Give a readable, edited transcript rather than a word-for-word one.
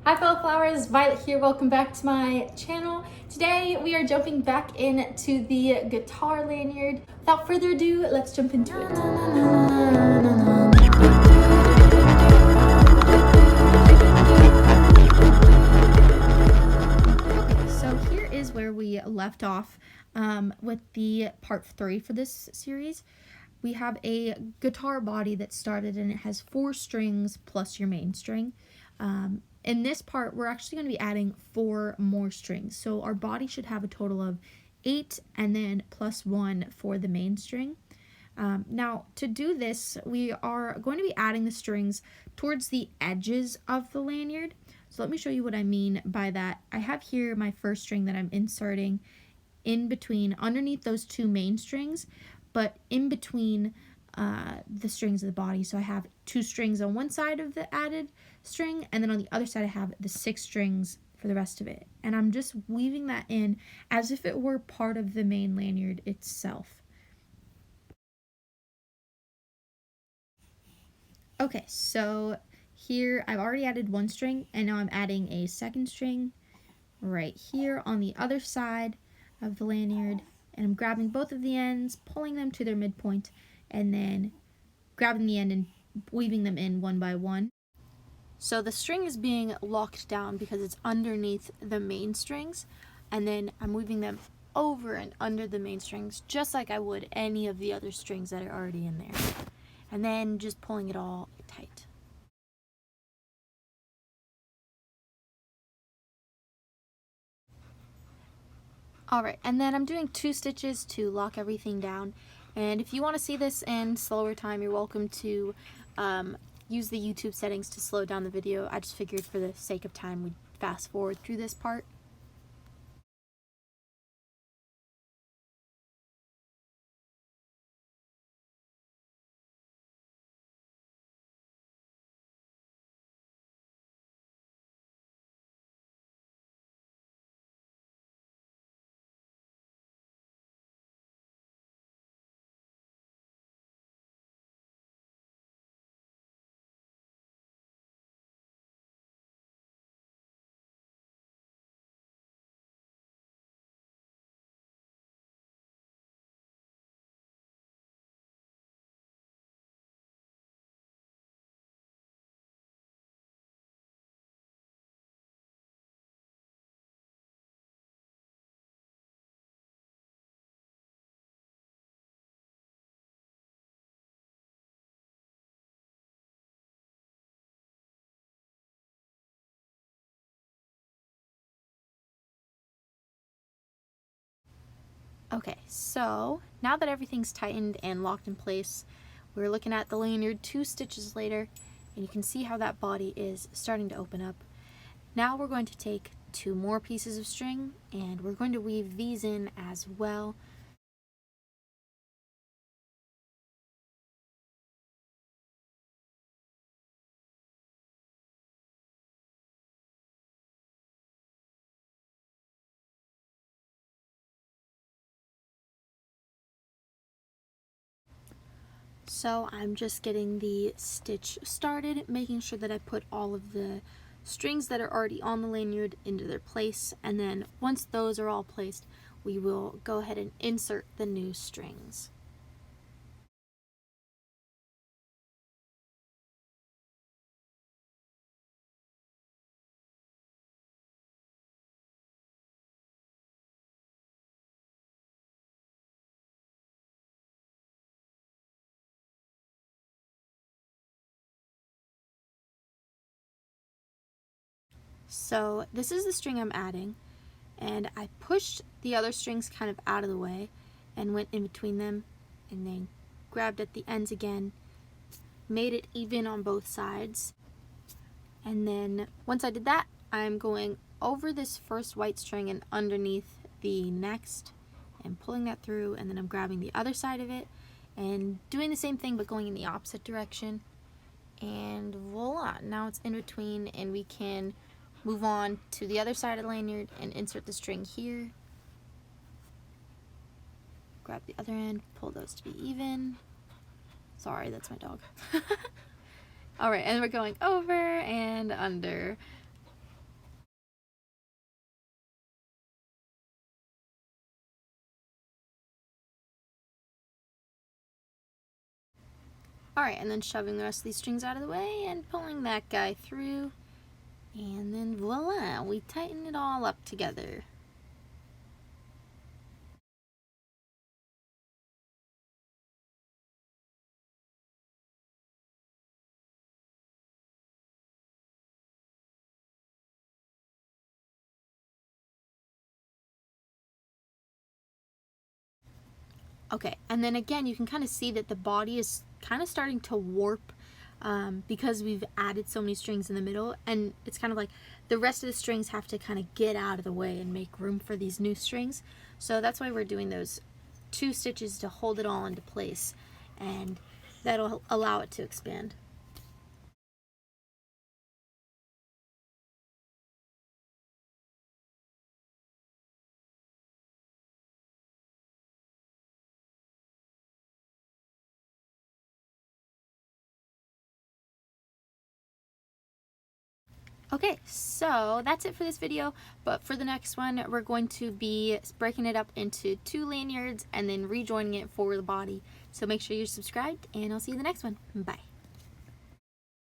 Hi fellow flowers, Violet here, welcome back to my channel. Today we are jumping back into the guitar lanyard. Without further ado, let's jump into it. Okay, so here is where we left off with the part 3 for this series. We have a guitar body that started and it has 4 strings plus your main string. In this part, we're actually going to be adding 4 more strings. So our body should have a total of 8 and then plus 1 for the main string. Now, to do this, we are going to be adding the strings towards the edges of the lanyard. So let me show you what I mean by that. I have here my first string that I'm inserting in between, underneath those 2 main strings, but in between the strings of the body. So I have 2 strings on one side of the added string, and then on the other side I have the 6 strings for the rest of it. And I'm just weaving that in as if it were part of the main lanyard itself. Okay, so here I've already added 1 string, and now I'm adding a 2nd string right here on the other side of the lanyard, and I'm grabbing both of the ends, pulling them to their midpoint, and then grabbing the end and weaving them in one by one. So the string is being locked down because it's underneath the main strings, and then I'm weaving them over and under the main strings just like I would any of the other strings that are already in there, and then just pulling it all tight. Alright, and then I'm doing 2 stitches to lock everything down, and if you want to see this in slower time, you're welcome to use the YouTube settings to slow down the video. I just figured for the sake of time we'd fast forward through this part. Okay, so now that everything's tightened and locked in place, we're looking at the lanyard 2 stitches later, and you can see how that body is starting to open up. Now we're going to take 2 more pieces of string, and we're going to weave these in as well. So I'm just getting the stitch started, making sure that I put all of the strings that are already on the lanyard into their place, and then once those are all placed, we will go ahead and insert the new strings. So this is the string I'm adding, and I pushed the other strings kind of out of the way and went in between them, and then grabbed at the ends again, made it even on both sides, and then once I did that, I'm going over this first white string and underneath the next and pulling that through, and then I'm grabbing the other side of it and doing the same thing but going in the opposite direction, and voila, now it's in between, and we can move on to the other side of the lanyard and insert the string here. Grab the other end, pull those to be even. Sorry, that's my dog. Alright, and we're going over and under. Alright, and then shoving the rest of these strings out of the way and pulling that guy through. And then voila, we tighten it all up together. Okay, and then again, you can kind of see that the body is kind of starting to warp because we've added so many strings in the middle, and it's kind of like the rest of the strings have to kind of get out of the way and make room for these new strings. So that's why we're doing those 2 stitches to hold it all into place, and that'll allow it to expand. Okay, so that's it for this video, but for the next one, we're going to be breaking it up into 2 lanyards and then rejoining it for the body. So make sure you're subscribed, and I'll see you in the next one. Bye.